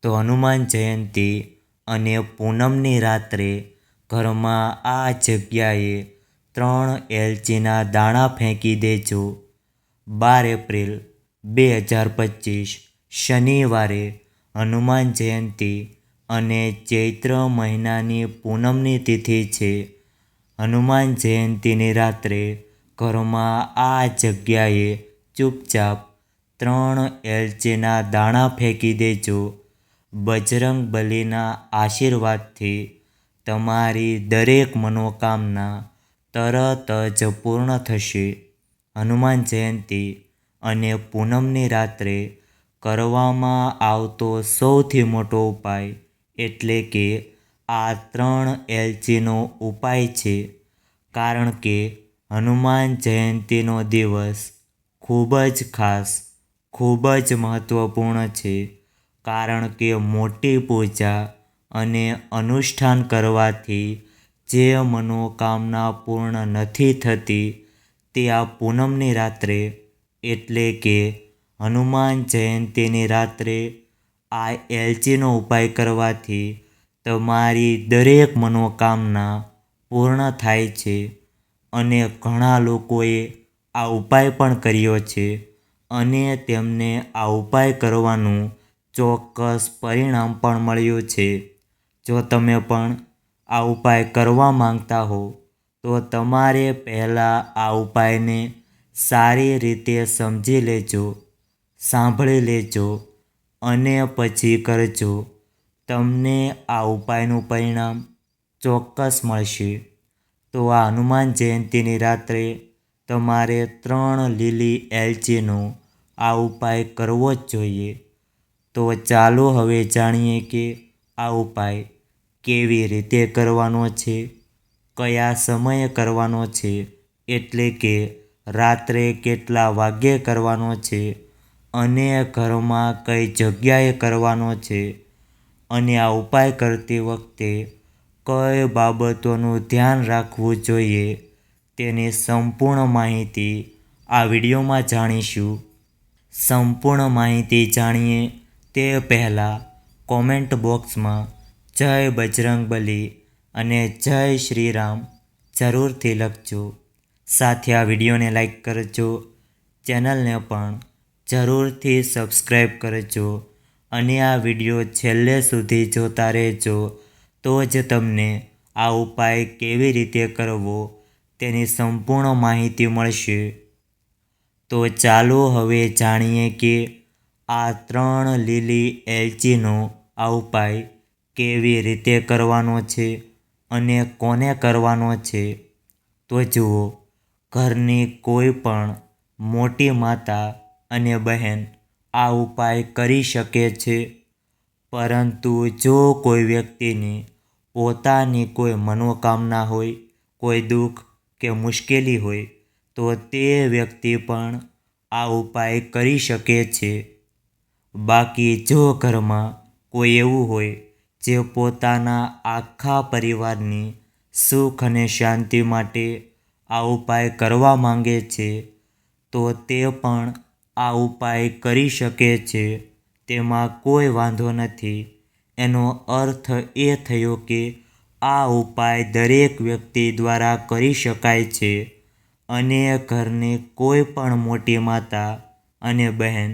તો હનુમાન જયંતી અને પૂનમની રાત્રે ઘરમાં આ જગ્યાએ 3 એલચીના દાણા ફેંકી દેજો। 12 એપ્રિલ 2025 શનિવારે હનુમાન જયંતી અને ચૈત્ર મહિનાની પૂનમની તિથિ છે। હનુમાન જયંતીની રાત્રે ઘરમાં આ જગ્યાએ ચૂપચાપ 3 એલચીના દાણા ફેંકી દેજો। બજરંગ બલીના આશીર્વાદથી તમારી દરેક મનોકામના તરત જ પૂર્ણ થશે। હનુમાન જયંતી અને પૂનમની રાત્રે કરવામાં આવતો સૌથી મોટો ઉપાય એટલે કે આ 3 એલચીનો ઉપાય છે, કારણ કે હનુમાન જયંતીનો દિવસ ખૂબ જ ખાસ, ખૂબ જ મહત્ત્વપૂર્ણ છે, કારણ કે મોટી પૂજા અને અનુષ્ઠાન કરવાથી જે મનોકામના પૂર્ણ નથી થતી તે આ પૂનમની રાત્રે એટલે કે હનુમાન જયંતીની રાત્રે આ એલચીનો ઉપાય કરવાથી તમારી દરેક મનોકામના પૂર્ણ થાય છે। અને ઘણા લોકોએ આ ઉપાય પણ કર્યો છે અને તેમને આ ઉપાય કરવાનું ચોક્કસ પરિણામ પણ મળ્યું છે। જો તમે પણ આ ઉપાય કરવા માંગતા હો તો તમારે પહેલાં આ ઉપાયને સારી રીતે સમજી લેજો, સાંભળી લેજો અને પછી કરજો। તમને આ ઉપાયનું પરિણામ ચોક્કસ મળશે। તો આ હનુમાન જયંતીની રાત્રે તમારે 3 લીલી એલચીનો આ ઉપાય કરવો જ જોઈએ। તો ચાલો હવે જાણીએ કે આ ઉપાય કેવી રીતે કરવાનો છે, કયા સમયે કરવાનો છે, એટલે કે રાત્રે કેટલા વાગ્યે કરવાનો છે અને ઘરમાં કઈ જગ્યાએ કરવાનો છે અને આ ઉપાય કરતી વખતે કઈ બાબતોનું ધ્યાન રાખવું જોઈએ તેની સંપૂર્ણ માહિતી આ વિડીયોમાં જાણીશું। સંપૂર્ણ માહિતી જાણીએ તે પહેલાં કોમેન્ટ બોક્સમાં જય બજરંગબલી અને જય શ્રી રામ જરૂરથી લખજો। સાથે આ વિડીયોને લાઈક કરજો, ચેનલને પણ જરૂરથી સબસ્ક્રાઈબ કરજો અને આ વિડીયો છેલ્લે સુધી જોતા રહેજો, તો જ તમને આ ઉપાય કેવી રીતે કરવો તેની સંપૂર્ણ માહિતી મળશે। તો ચાલો હવે જાણીએ કે આ 3 લીલી એલચીનો આ ઉપાય કેવી રીતે કરવાનો છે અને કોને કરવાનો છે। તો જુઓ, ઘરની કોઈ પણ મોટી માતા અને બહેન આ ઉપાય કરી શકે છે, પરંતુ જો કોઈ વ્યક્તિની પોતાની કોઈ મનોકામના હોય, કોઈ દુઃખ કે મુશ્કેલી હોય તો તે વ્યક્તિ પણ આ ઉપાય કરી શકે છે। બાકી જો ઘરમાં કોઈ એવું હોય જે પોતાના આખા પરિવારની સુખ અને શાંતિ માટે આ ઉપાય કરવા માંગે છે તો તે પણ આ ઉપાય કરી શકે છે, તેમાં કોઈ વાંધો નથી। એનો અર્થ એ થયો કે આ ઉપાય દરેક વ્યક્તિ દ્વારા કરી શકાય છે અને ઘરની કોઈ પણ મોટી માતા અને બહેન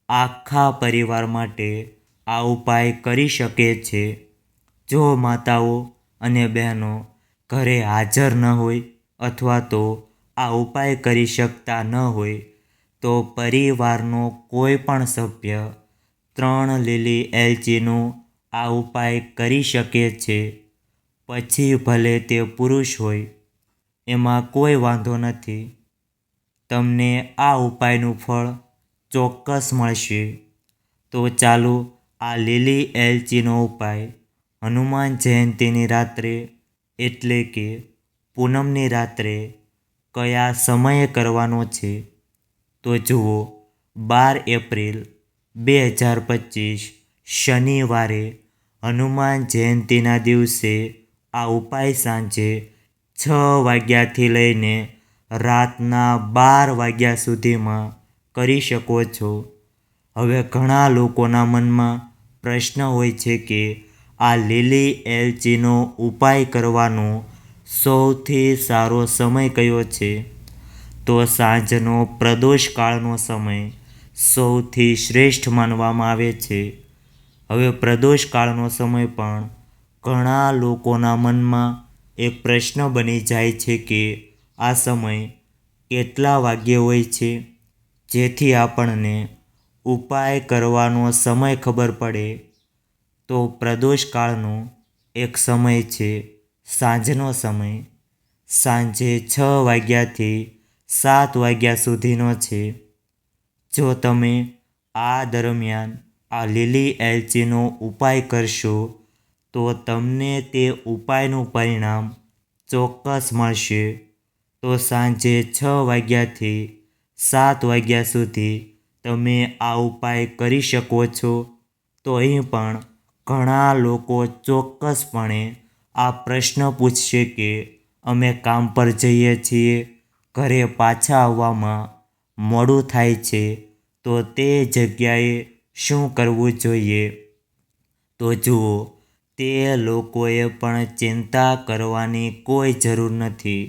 આખા પરિવાર માટે આ ઉપાય કરી શકે છે। જો માતાઓ અને બહેનો ઘરે હાજર ન હોય અથવા તો આ ઉપાય કરી શકતા ન હોય તો પરિવારનો કોઈ પણ સભ્ય 3 લીલી એલચીનો આ ઉપાય કરી શકે છે, પછી ભલે તે પુરુષ હોય, એમાં કોઈ વાંધો નથી। તમને આ ઉપાયનું ફળ ચોક્કસ મળશે। તો ચાલો આ લીલી એલચીનો ઉપાય હનુમાન જયંતીની રાત્રે એટલે કે પૂનમની રાત્રે કયા સમયે કરવાનો છે। તો જુઓ, 12 એપ્રિલ 2025 શનિવારે હનુમાન જયંતીના દિવસે આ ઉપાય સાંજે 6 વાગ્યાથી લઈને રાતના 12 વાગ્યા સુધીમાં કરી શકો છો। હવે ઘણા લોકોના મનમાં પ્રશ્ન હોય છે કે આ લીલી એલચીનો ઉપાય કરવાનો સૌથી સારો સમય કયો છે? તો સાંજનો પ્રદોષકાળનો સમય સૌથી શ્રેષ્ઠ માનવામાં આવે છે. હવે પ્રદોષકાળનો સમય પણ ઘણા લોકોના મનમાં એક પ્રશ્ન બની જાય છે કે આ સમય કેટલા વાગ્યે હોય છે, જેથી આપણને ઉપાય કરવાનો સમય ખબર પડે. તો પ્રદોષકાળનો એક સમય છે સાંજનો સમય. સાંજે 6 વાગ્યાથી 7 વાગ્યા સુધીનો છે. જો તમે આ દરમિયાન આ લીલી એલચીનો ઉપાય કરશો તો તમને તે ઉપાયનું પરિણામ ચોક્કસ મળશે. તો સાંજે 6 વાગ્યાથી 7 વાગ્યા સુધી તમે આ ઉપાય કરી શકો છો. તો અહીં પણ ઘણા લોકો ચોક્કસપણે આ પ્રશ્ન પૂછશે કે અમે કામ પર જઈએ છીએ, ઘરે પાછા આવવામાં મોડું થાય છે, તો તે જગ્યાએ શું કરવું જોઈએ? તો જુઓ, તે લોકોએ પણ ચિંતા કરવાની કોઈ જરૂર નથી.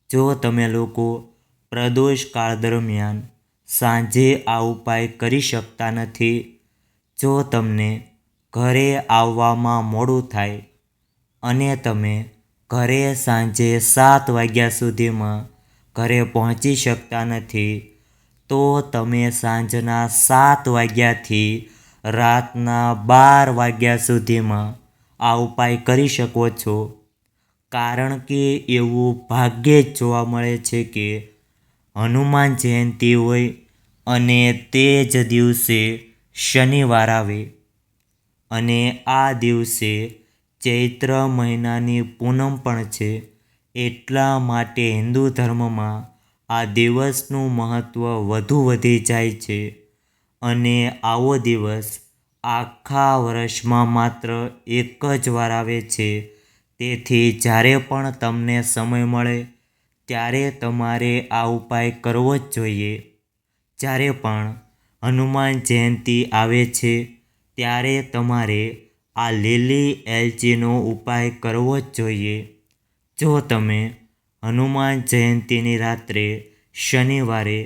જો તમે લોકો પ્રદોષકાળ દરમિયાન સાંજે આ ઉપાય કરી શકતા નથી, જો તમને ઘરે આવવામાં મોડું થાય અને તમે ઘરે સાંજે 7 વાગ્યા સુધીમાં ઘરે પહોંચી શકતા નથી, તો તમે સાંજના 7 વાગ્યાથી રાતના 12 વાગ્યા સુધીમાં આ ઉપાય કરી શકો છો. કારણ કે એવું ભાગ્યે જ જોવા મળે છે કે હનુમાન જયંતી હોય અને તે જ દિવસે શનિવાર આવે અને આ દિવસે ચૈત્ર મહિનાની પૂનમ પણ છે. એટલા માટે હિન્દુ ધર્મમાં આ દિવસનું મહત્ત્વ વધુ વધી જાય છે. અને આવો દિવસ આખા વર્ષમાં માત્ર એક જ વાર આવે છે. તેથી જ્યારે પણ તમને સમય મળે ત્યારે તમારે આ ઉપાય કરવો જ જોઈએ. જ્યારે પણ હનુમાન જયંતી આવે છે ત્યારે તમારે આ લીલી એલચીનો ઉપાય કરવો જ જોઈએ. જો તમે હનુમાન જયંતીની રાત્રે શનિવારે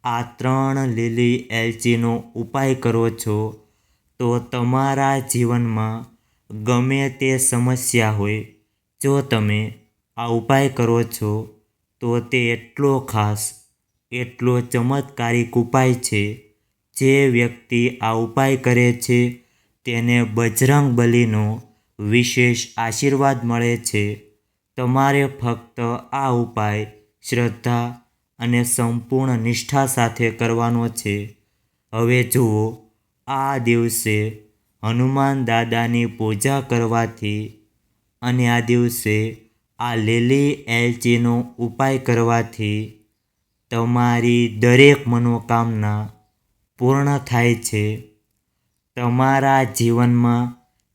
આ 3 લીલી એલચીનો ઉપાય કરો છો તો તમારા જીવનમાં ગમે તે સમસ્યા હોય, જો તમે આ ઉપાય કરો છો તો તે એટલો ખાસ, એટલો ચમત્કારિક ઉપાય છે. જે વ્યક્તિ આ ઉપાય કરે છે તેને બજરંગબલીનો વિશેષ આશીર્વાદ મળે છે. તમારે ફક્ત આ ઉપાય શ્રદ્ધા અને સંપૂર્ણ નિષ્ઠા સાથે કરવાનો છે. હવે જુઓ, આ દિવસે હનુમાન દાદાની પૂજા કરવાથી અને આ દિવસે આ લીલી એલચીનો ઉપાય કરવાથી તમારી દરેક મનોકામના પૂર્ણ થાય છે. તમારા જીવનમાં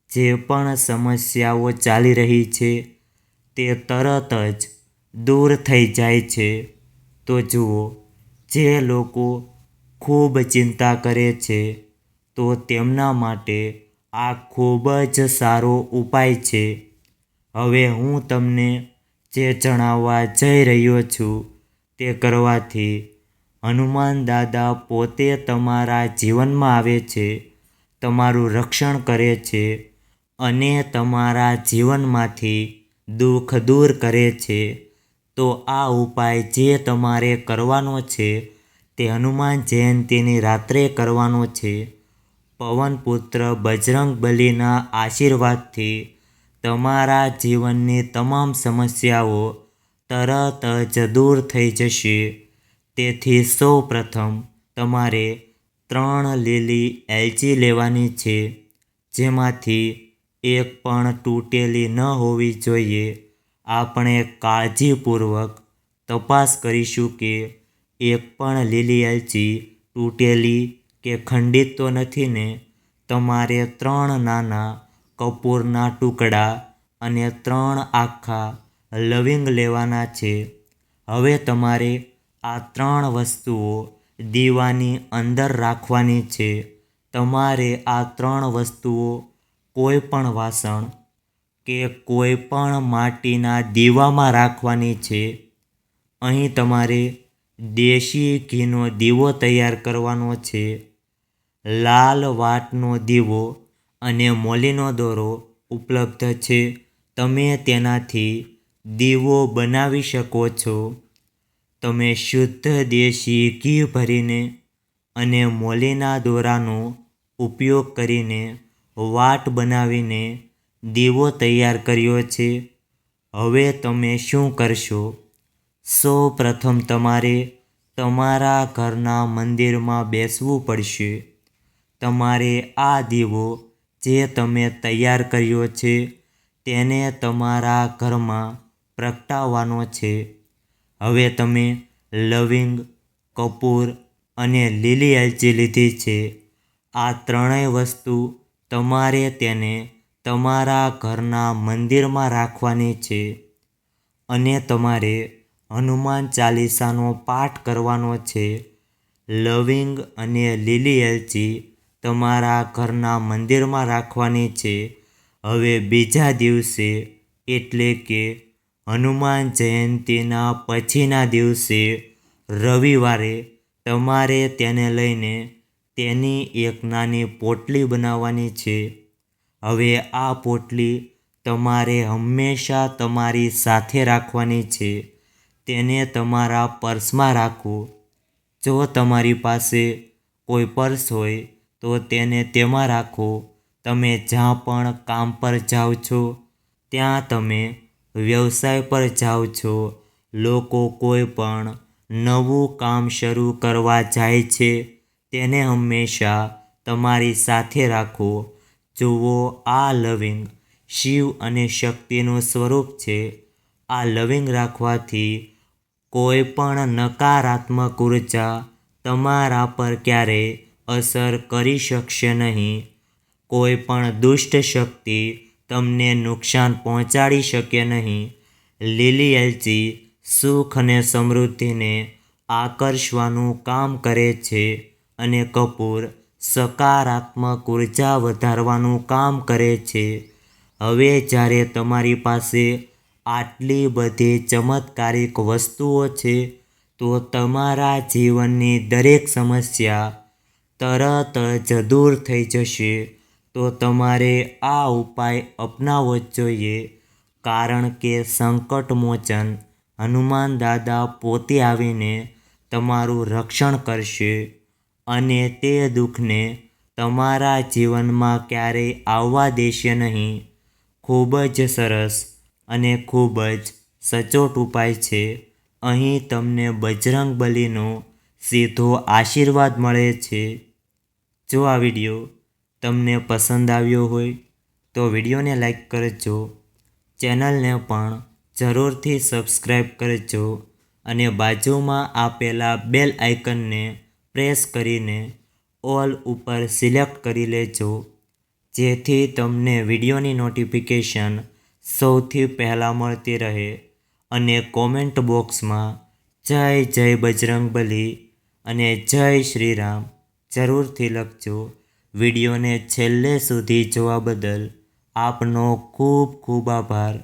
જે પણ સમસ્યાઓ ચાલી રહી છે તે તરત જ દૂર થઈ જાય છે. તો જુઓ, જે લોકો ખૂબ ચિંતા કરે છે તો તેમના માટે આ ખૂબ જ સારો ઉપાય છે. હવે હું તમને જે જણાવવા જઈ રહ્યો છું તે કરવાથી હનુમાન દાદા પોતે તમારા જીવનમાં આવે છે, તમારું રક્ષણ કરે છે અને તમારા જીવનમાંથી દુઃખ દૂર કરે છે. તો આ ઉપાય જે તમારે કરવાનો છે તે હનુમાન જયંતીની રાત્રે કરવાનો છે. પવનપુત્ર બજરંગબલીના આશીર્વાદથી તમારા જીવનની તમામ સમસ્યાઓ તરત જ દૂર થઈ જશે. તેથી સૌ પ્રથમ તમારે 3 લીલી એલચી લેવાની છે, જેમાંથી એક પણ તૂટેલી ન હોવી જોઈએ. આપણે કાળજીપૂર્વક તપાસ કરીશું કે એક પણ લીલી એલચી તૂટેલી કે ખંડિત તો નથી ને. તમારે 3 નાના કપૂરના ટુકડા અને 3 આખા લવિંગ લેવાના છે. હવે તમારે આ 3 વસ્તુઓ દીવાની અંદર રાખવાની છે. તમારે આ 3 વસ્તુઓ કોઈ પણ વાસણ કે કોઈ પણ માટીના દીવામાં રાખવાની છે. અહીં તમારે દેશી ઘીનો દીવો તૈયાર કરવાનો છે. લાલ વાટનો દીવો અને મોલીનો દોરો ઉપલબ્ધ છે. તમે તેનાથી દીવો બનાવી શકો છો. તમે શુદ્ધ દેશી ઘી ભરીને અને મોલીના દોરાનો ઉપયોગ કરીને વાટ બનાવીને દીવો તૈયાર કર્યો છે. હવે તમે શું કરશો? સૌ પ્રથમ તમારે તમારા ઘરના મંદિરમાં બેસવું પડશે. તમારે આ દીવો જે તમે તૈયાર કર્યો છે તેને તમારા ઘરમાં પ્રગટાવવાનો છે. હવે તમે લવિંગ, કપૂર અને લીલી એલચી લીધી છે. આ ત્રણેય વસ્તુ તમારે તેને તમારા ઘરના મંદિરમાં રાખવાની છે અને તમારે હનુમાન ચાલીસાનો પાઠ કરવાનો છે. લવિંગ અને લીલી એલચી તમારા ઘરના મંદિરમાં રાખવાની છે. હવે બીજા દિવસે એટલે કે હનુમાન જયંતીના પછીના દિવસે રવિવારે તમારે તેને લઈને તેની એક નાની પોટલી બનાવવાની છે. હવે આ પોટલી તમારે હંમેશા તમારી સાથે રાખવાની છે. તેને તમારા પર્સમાં રાખો. જો તમારી પાસે કોઈ પર્સ હોય તો તેને તેમાં રાખો. તમે જ્યાં પણ કામ પર જાઓ છો, ત્યાં તમે વ્યવસાય પર જાઓ છો, લોકો કોઈ પણ નવું કામ શરૂ કરવા જાય છે, તેને હંમેશા તમારી સાથે રાખો. જુઓ, આ લવિંગ શિવ અને શક્તિનું સ્વરૂપ છે. આ લવિંગ રાખવાથી કોઈ પણ નકારાત્મક ઉર્જા તમારા પર ક્યારેય અસર કરી શકશે નહીં. કોઈ પણ દુષ્ટ શક્તિ તમને નુકસાન પહોંચાડી શકે નહીં. લીલી એલચી સુખ અને સમૃદ્ધિને આકર્ષવાનું કામ કરે છે અને કપૂર સકારાત્મક ઉર્જા વધારવાનું કામ કરે છે. હવે જ્યારે તમારી પાસે આટલી બધી ચમત્કારિક વસ્તુઓ છે તો તમારા જીવનની દરેક સમસ્યા તરત જ દૂર થઈ જશે. તો તમારે આ ઉપાય અપનાવવો જ જોઈએ, કારણ કે સંકટમોચન હનુમાન દાદા પોતે આવીને તમારું રક્ષણ કરશે અને તે દુઃખને તમારા જીવનમાં ક્યારેય આવવા દેશે નહીં. ખૂબ જ સરસ અને ખૂબ જ સચોટ ઉપાય છે. અહીં તમને બજરંગબલીનો સીધો આશીર્વાદ મળે છે. જો આ વિડીયો તમને પસંદ આવ્યો હોય તો વિડીયોને લાઈક કરજો, ચેનલને પણ જરૂરથી સબસ્ક્રાઈબ કરજો અને બાજુમાં આપેલા બેલ આઇકનને પ્રેસ કરીને ઓલ ઉપર સિલેક્ટ કરી લેજો, જેથી તમને વિડીયોની નોટિફિકેશન સૌથી પહેલાં મળતી રહે. અને કોમેન્ટ બોક્સમાં જય જય બજરંગબલી અને જય શ્રી રામ જરૂરથી લખજો. વિડીયોને છેલ્લે સુધી જોવા બદલ આપનો ખૂબ ખૂબ આભાર.